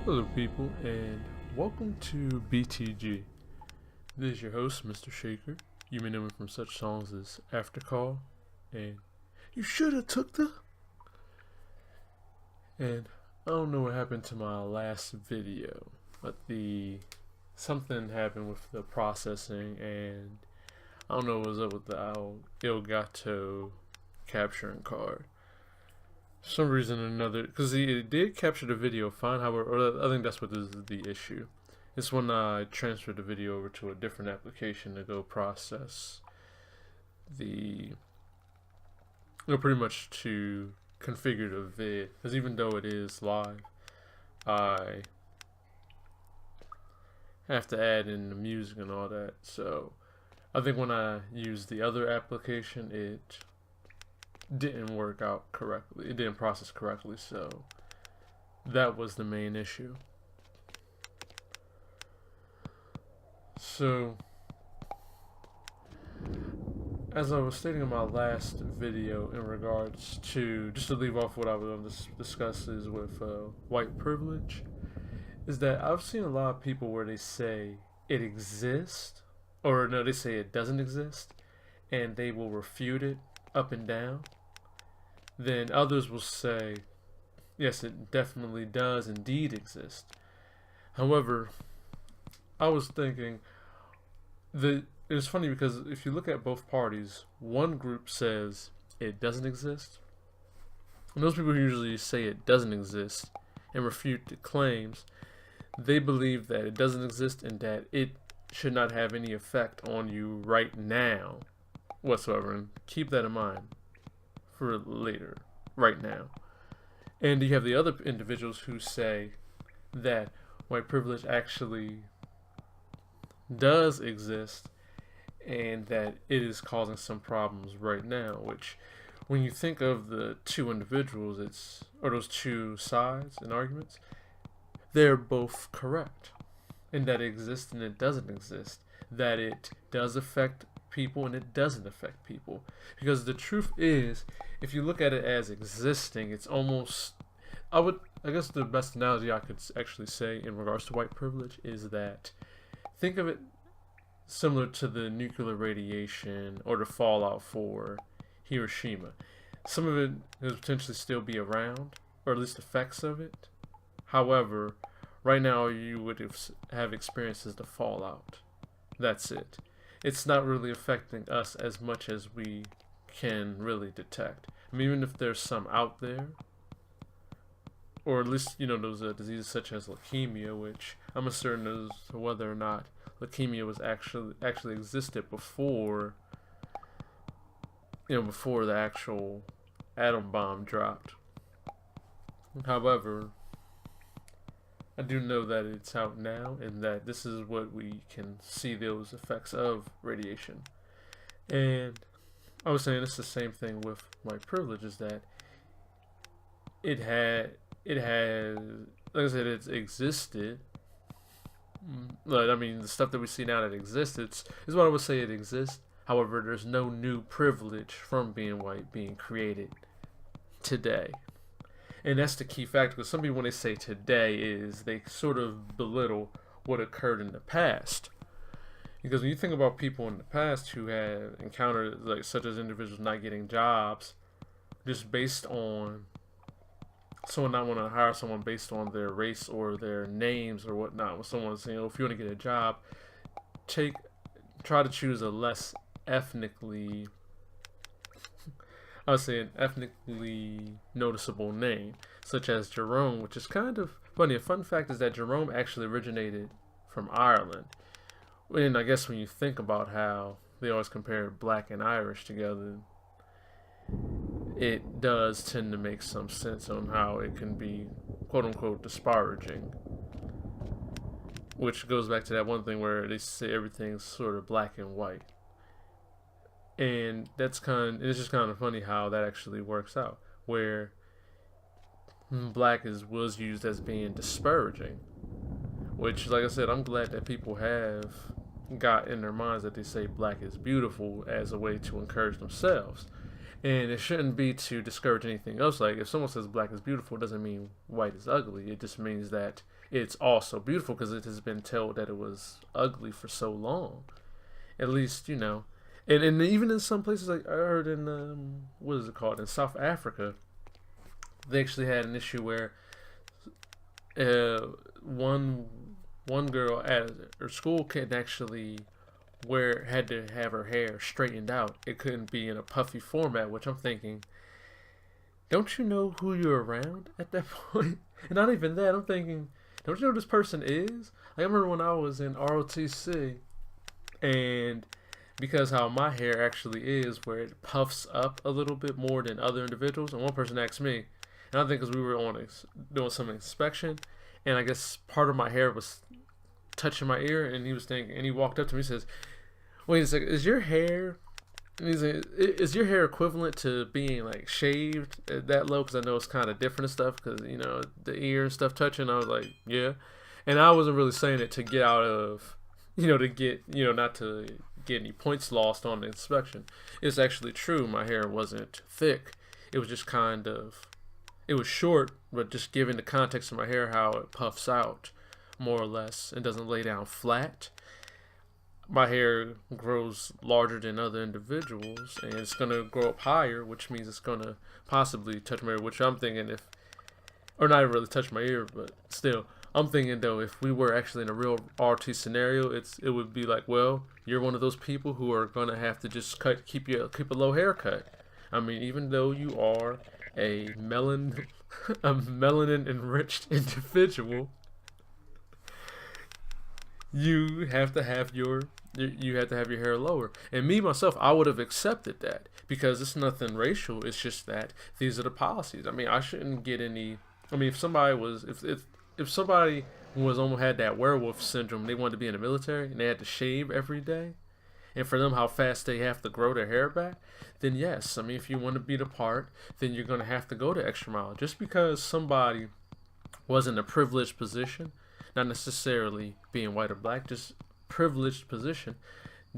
Hello, people, and welcome to BTG. This is your host, Mr. Shaker. You may know me from such songs as After Call and You Shoulda Took the. And I don't know what happened to my last video, but something happened with the processing, and I don't know what was up with the Elgato capturing card. For some reason or another, because it did capture the video fine, however, I think that's what is the issue. It's when I transferred the video over to a different application to go process pretty much to configure the vid. Because even though it is live, I have to add in the music and all that. So I think when I used the other application, it didn't work out correctly. It didn't process correctly, so that was the main issue. So, as I was stating in my last video in regards to, just to leave off what I was going to discuss is with white privilege, is that I've seen a lot of people where they say it exists, or no, they say it doesn't exist, and they will refute it up and down. Then others will say, yes, it definitely does indeed exist. However, I was thinking that it was funny because if you look at both parties, one group says it doesn't exist, and those people who usually say it doesn't exist and refute the claims, they believe that it doesn't exist and that it should not have any effect on you right now whatsoever. And keep that in mind for later, right now. And you have the other individuals who say that white privilege actually does exist and that it is causing some problems right now, which when you think of the two individuals, or those two sides in arguments, they're both correct in that it exists and it doesn't exist, that it does affect people and it doesn't affect people. Because the truth is, if you look at it as existing, it's almost, I guess the best analogy I could actually say in regards to white privilege is that, think of it similar to the nuclear radiation or the fallout for Hiroshima. Some of it could potentially still be around, or at least effects of it. However, right now you would have experiences the fallout. That's it. It's not really affecting us as much as we can really detect. I mean, even if there's some out there, or at least, those diseases such as leukemia, which I'm uncertain as to whether or not leukemia was actually existed before, before the actual atom bomb dropped. However, I do know that it's out now, and that this is what we can see those effects of radiation. And I was saying it's the same thing with white privilege, is that it has, like I said, it's existed. I mean, the stuff that we see now that exists, is what I would say it exists. However, there's no new privilege from being white being created today. And that's the key factor, because some people, when they say today, is they sort of belittle what occurred in the past. Because when you think about people in the past who have encountered, like, such as individuals not getting jobs, just based on someone not want to hire someone based on their race or their names or whatnot, when someone's saying, if you want to get a job, try to choose a less ethnically, I would say an ethnically noticeable name, such as Jerome, which is kind of funny. A fun fact is that Jerome actually originated from Ireland. And I guess when you think about how they always compare black and Irish together, it does tend to make some sense on how it can be quote-unquote disparaging. Which goes back to that one thing where they say everything's sort of black and white. And it's just kind of funny how that actually works out, where black was used as being disparaging, which, like I said, I'm glad that people have got in their minds that they say black is beautiful as a way to encourage themselves. And it shouldn't be to discourage anything else. Like, if someone says black is beautiful, it doesn't mean white is ugly. It just means that it's also beautiful because it has been told that it was ugly for so long. At least, you know. And even in some places, like I heard in, what is it called? In South Africa, they actually had an issue where one girl at her school couldn't actually had to have her hair straightened out. It couldn't be in a puffy format, which I'm thinking, don't you know who you're around at that point? And not even that, I'm thinking, don't you know who this person is? Like, I remember when I was in ROTC, and because how my hair actually is, where it puffs up a little bit more than other individuals, and one person asked me, and I think because we were doing some inspection, and I guess part of my hair was touching my ear, and he was thinking, and he walked up to me and says, wait a second, is your hair equivalent to being like shaved at that low? Because I know it's kind of different and stuff, because you know the ear and stuff touching. I was like, yeah, and I wasn't really saying it to get out of, to get, not to get any points lost on the inspection. It's actually true, my hair wasn't thick, it was just it was short, but just given the context of my hair, how it puffs out more or less and doesn't lay down flat, my hair grows larger than other individuals, and it's going to grow up higher, which means it's going to possibly touch my ear, which I'm thinking or not really touch my ear, but still, I'm thinking though, if we were actually in a real RT scenario, it would be like, well, you're one of those people who are going to have to just keep a low haircut. I mean, even though you are a melanin enriched individual, you have to have your hair lower. And me myself, I would have accepted that, because it's nothing racial. It's just that these are the policies. I mean, I shouldn't get any. I mean, if somebody almost had that werewolf syndrome, they wanted to be in the military and they had to shave every day, and for them how fast they have to grow their hair back, then yes, I mean, if you want to be the part, then you're going to have to go the extra mile. Just because somebody was in a privileged position, not necessarily being white or black, just privileged position,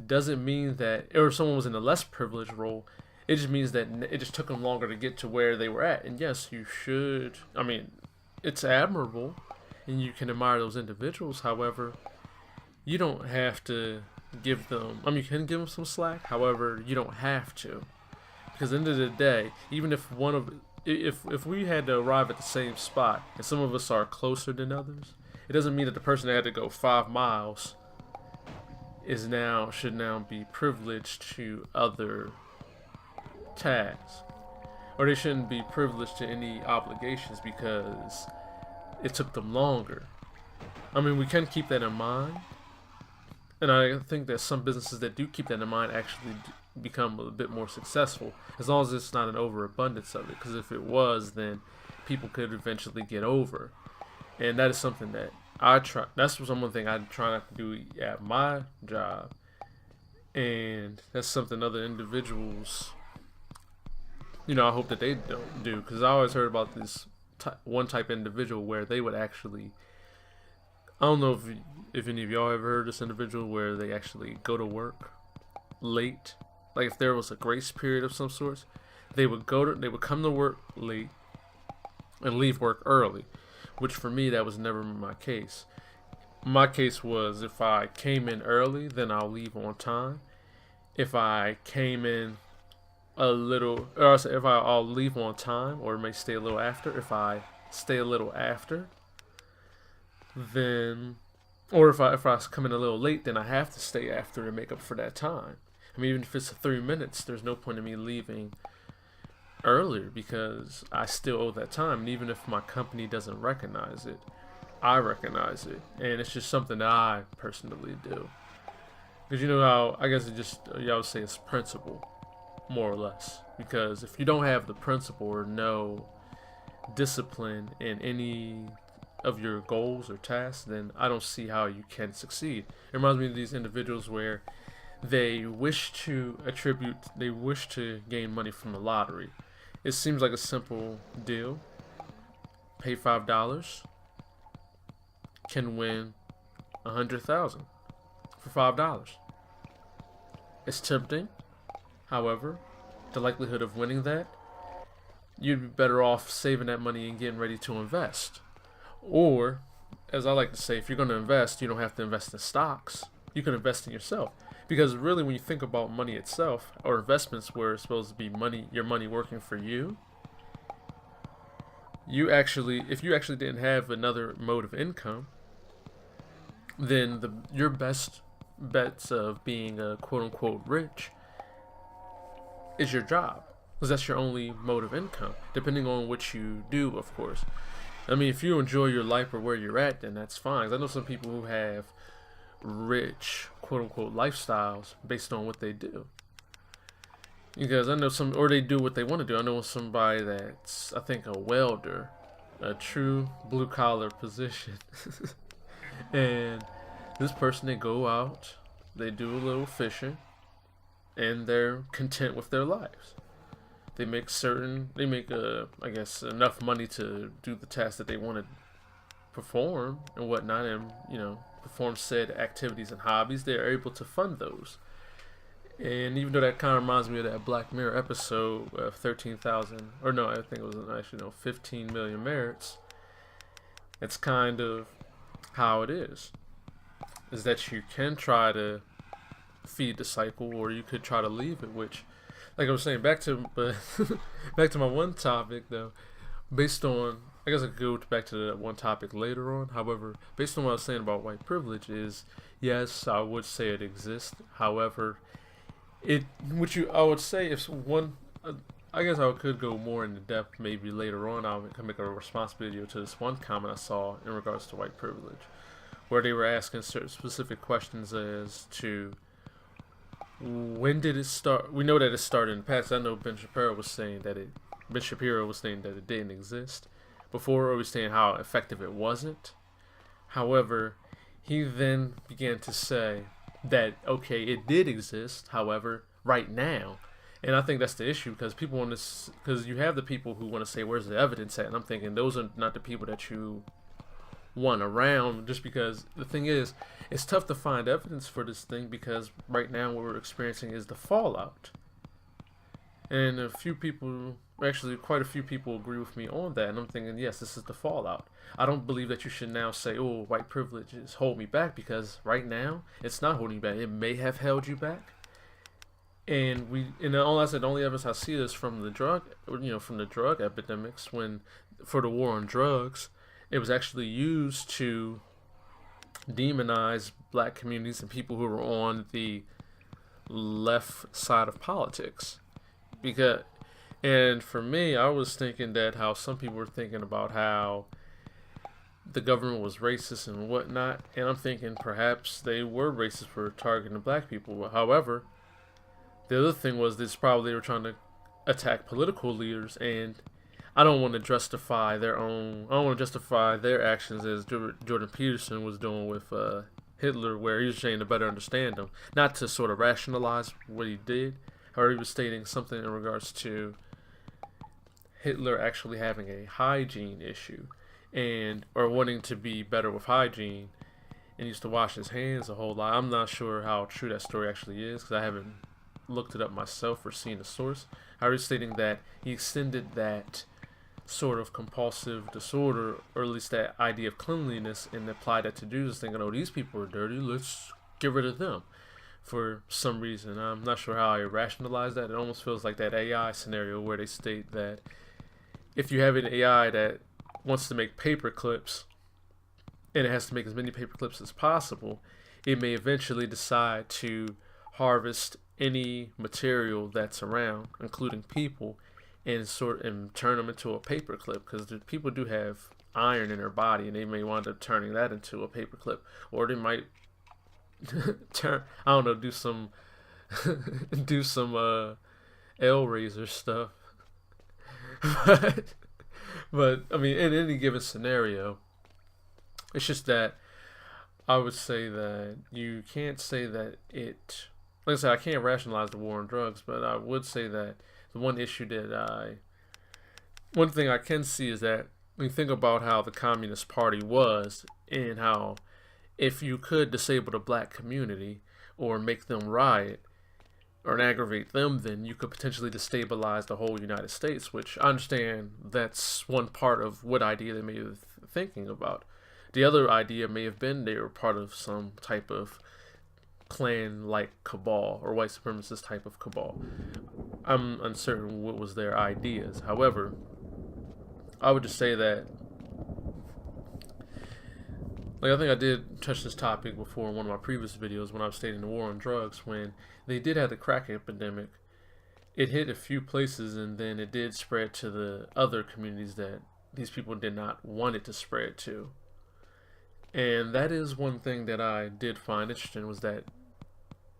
doesn't mean that, or someone was in a less privileged role, it just means that it just took them longer to get to where they were at. And yes, you should, I mean, it's admirable and you can admire those individuals. However, you don't have to give them, I mean, you can give them some slack. However, you don't have to, because at the end of the day, even if if we had to arrive at the same spot and some of us are closer than others, it doesn't mean that the person that had to go 5 miles should now be privileged to other tasks, or they shouldn't be privileged to any obligations because it took them longer. I mean, we can keep that in mind, and I think that some businesses that do keep that in mind actually become a bit more successful, as long as it's not an overabundance of it. Because if it was, then people could eventually get over, and that is something that I try. That's one thing I try not to do at my job, and that's something other individuals, I hope that they don't do. Because I always heard about this one type of individual where they would actually, I don't know if any of y'all ever heard of this individual where they actually go to work late. Like, if there was a grace period of some sort, they would come to work late and leave work early, which for me, that was never my case. My case was, if I came in early, then I'll leave on time. If I came in a little, or if I'll leave on time, or may stay a little after. If I stay a little after, then, or if I come in a little late, then I have to stay after to make up for that time. I mean, even if it's 3 minutes, there's no point in me leaving earlier, because I still owe that time. And even if my company doesn't recognize it, I recognize it, and it's just something that I personally do. Because how, I guess y'all would say it's principle, more or less. Because if you don't have the principle or no discipline in any of your goals or tasks, then I don't see how you can succeed. It reminds me of these individuals where they wish to gain money from the lottery. It seems like a simple deal. Pay $5, can win $100,000 for $5. It's tempting. However, the likelihood of winning that, you'd be better off saving that money and getting ready to invest. Or, as I like to say, if you're going to invest, you don't have to invest in stocks. You can invest in yourself. Because really, when you think about money itself, or investments where it's supposed to be money, your money working for you, if you actually didn't have another mode of income, then your best bets of being a quote-unquote rich is your job. Because that's your only mode of income, depending on what you do, of course. I mean, if you enjoy your life or where you're at, then that's fine. I know some people who have rich, quote-unquote, lifestyles based on what they do. Because I know or they do what they want to do. I know somebody that's, I think, a welder, a true blue-collar position. And this person, they go out, they do a little fishing, and they're content with their lives. They make I guess, enough money to do the tasks that they want to perform and whatnot, and, perform said activities and hobbies. They're able to fund those. And even though that kind of reminds me of that Black Mirror episode of 13,000, or no, I think it was actually, 15 million merits, it's kind of how it is that you can try to feed the cycle, or you could try to leave it, which, like I was saying, back to my one topic though, based on, I guess I could go back to that one topic later on. However, based on what I was saying about white privilege is, yes, I would say it exists. However, I would say if one, I guess I could go more into depth maybe later on. I can make a response video to this one comment I saw in regards to white privilege, where they were asking certain specific questions as to, when did it start? We know that it started in the past. I know Ben Shapiro was saying that it didn't exist before, or was saying how effective it wasn't. However, he then began to say that, okay, it did exist, however, right now. And I think that's the issue, because because you have the people who want to say, where's the evidence at? And I'm thinking those are not the people that you want around, just because the thing is, it's tough to find evidence for this thing, because right now what we're experiencing is the fallout. And quite a few people agree with me on that, and I'm thinking, yes, this is the fallout. I don't believe that you should now say, oh, white privilege is hold me back, because right now it's not holding you back. It may have held you back. And the only evidence I see is from the drug epidemics, for the war on drugs, it was actually used to demonize black communities and people who were on the left side of politics. And for me, I was thinking that how some people were thinking about how the government was racist and whatnot, and I'm thinking perhaps they were racist for targeting black people. However, the other thing was this, probably they were trying to attack political leaders, and I don't want to justify their actions as Jordan Peterson was doing with Hitler, where he was saying to better understand him, not to sort of rationalize what he did. However, he was stating something in regards to Hitler actually having a hygiene issue, or wanting to be better with hygiene, and used to wash his hands a whole lot. I'm not sure how true that story actually is, because I haven't looked it up myself or seen the source. I was stating that he extended that sort of compulsive disorder, or at least that idea of cleanliness, and applied that to Jews, thinking, oh, these people are dirty, let's get rid of them for some reason. I'm not sure how I rationalize that. It almost feels like that AI scenario where they state that if you have an AI that wants to make paper clips, and it has to make as many paper clips as possible, it may eventually decide to harvest any material that's around, including people, and turn them into a paper clip, because people do have iron in their body, and they may wind up turning that into a paper clip, or they might do some L-razor stuff. but I mean, in any given scenario, it's just that I would say that you can't say that like I said, I can't rationalize the war on drugs, but I would say that the one thing I can see is that when you think about how the Communist Party was, and how if you could disable the black community or make them riot, or aggravate them, then you could potentially destabilize the whole United States, which I understand that's one part of what idea they may be thinking about. The other idea may have been they were part of some type of Klan-like cabal or white supremacist type of cabal. I'm uncertain what was their ideas. However, I would just say that, like, I think I did touch this topic before in one of my previous videos when I was stating the war on drugs. When they did have the crack epidemic, it hit a few places and then it did spread to the other communities that these people did not want it to spread to. And that is one thing that I did find interesting, was that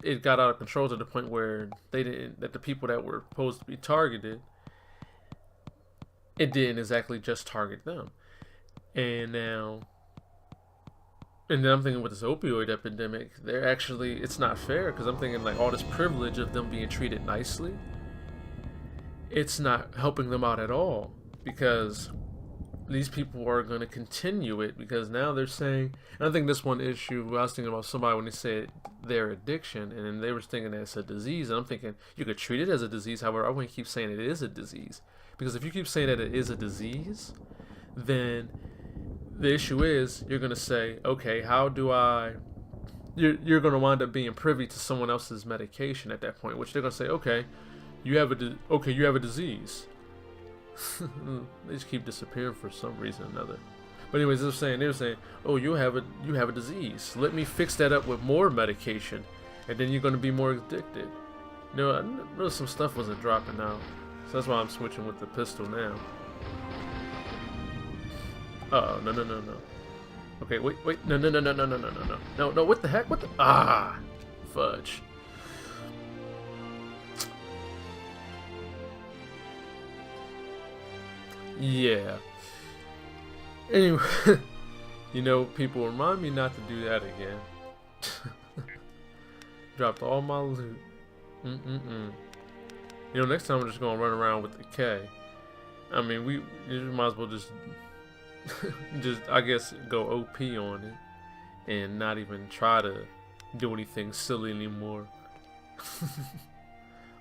it got out of control to the point where that the people that were supposed to be targeted, it didn't exactly just target them. And then I'm thinking with this opioid epidemic, it's not fair, because I'm thinking like all this privilege of them being treated nicely, it's not helping them out at all, because these people are going to continue it, because now they're saying, and I think this one issue, I was thinking about somebody when they said their addiction, and then they were thinking that it's a disease, and I'm thinking you could treat it as a disease. However, I wouldn't keep saying it is a disease, because if you keep saying that it is a disease, then the issue is you're going to say, okay, how do you're going to wind up being privy to someone else's medication at that point, which they're going to say, okay, you have a disease. They just keep disappearing for some reason or another. But anyways, they were saying, oh, you have a disease. Let me fix that up with more medication, and then you're going to be more addicted. You know, I noticed some stuff wasn't dropping out, so that's why I'm switching with the pistol now. Oh, no. Okay, wait, no, what the heck? Fudge. Yeah. Anyway, you know, people, remind me not to do that again. Dropped all my loot. You know, next time we're just gonna run around with the K. I mean, we might as well just, I guess, go OP on it and not even try to do anything silly anymore.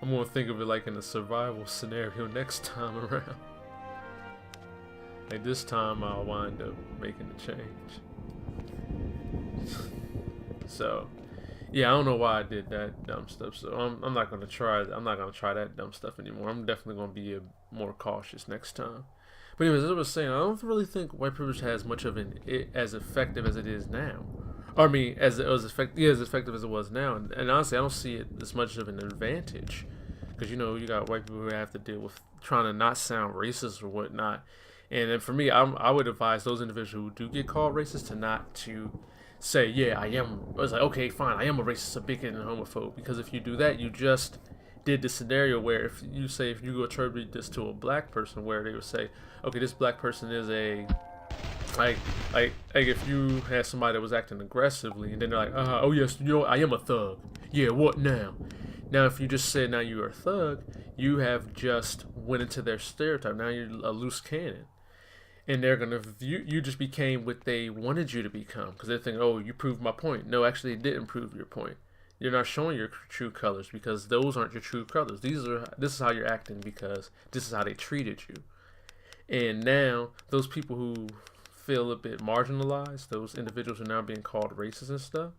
I'm gonna think of it like in a survival scenario next time around. Like this time I'll wind up making a change. So, yeah, I don't know why I did that dumb stuff. So I'm not gonna try that dumb stuff anymore. I'm definitely gonna be more cautious next time. But anyways, as I was saying, I don't really think white privilege has much of as effective as it is now. I mean, as effective as it was now. And honestly, I don't see it as much of an advantage, because you know you got white people who have to deal with trying to not sound racist or whatnot. And then for me, I would advise those individuals who do get called racist to say, yeah, I was like, okay, fine, I am a racist, a bigot, and a homophobe. Because if you do that, you just did the scenario where if you go attribute this to a black person, where they would say, okay, this black person is like if you had somebody that was acting aggressively, and then they're like, oh yes, you know, I am a thug. Yeah, what now? Now, if you just said now you're a thug, you have just went into their stereotype. Now you're a loose cannon. And they're going to view you just became what they wanted you to become, because they're thinking, oh, you proved my point. No, actually, it didn't prove your point. You're not showing your true colors, because those aren't your true colors. This is how you're acting, because this is how they treated you. And now those people who feel a bit marginalized, those individuals are now being called racist and stuff.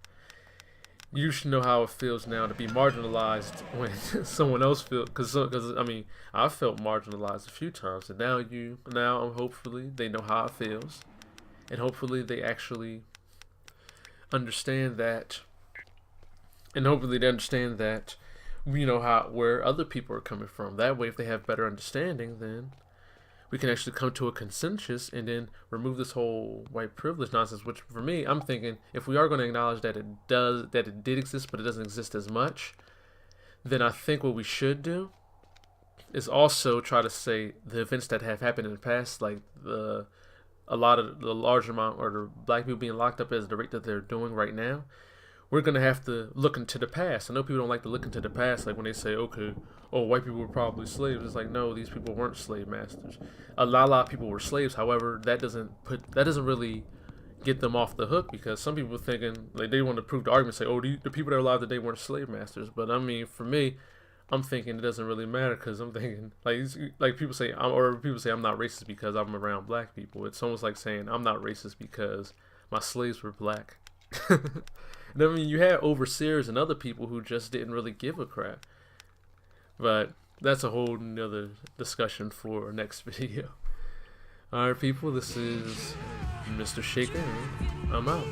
You should know how it feels now to be marginalized when someone else feels, because I mean, I felt marginalized a few times, and now hopefully they know how it feels, and hopefully they actually understand that, you know, where other people are coming from. That way, if they have better understanding, then we can actually come to a consensus and then remove this whole white privilege nonsense, which for me, I'm thinking, if we are going to acknowledge that it did exist, but it doesn't exist as much, then I think what we should do is also try to say the events that have happened in the past, like a large amount, or the black people being locked up as the rate that they're doing right now. We're going to have to look into the past. I know people don't like to look into the past, like when they say, okay, oh, white people were probably slaves. It's like, no, these people weren't slave masters. A lot of people were slaves. However, that doesn't really get them off the hook, because some people are thinking, like, they want to prove the argument, say, oh, the people that are alive today weren't slave masters. But I mean, for me, I'm thinking it doesn't really matter because I'm thinking like people say I'm not racist because I'm around black people. It's almost like saying I'm not racist because my slaves were black. And I mean, you had overseers and other people who just didn't really give a crap. But that's a whole nother discussion for our next video. Alright, people, this is Mr. Shaker. I'm out.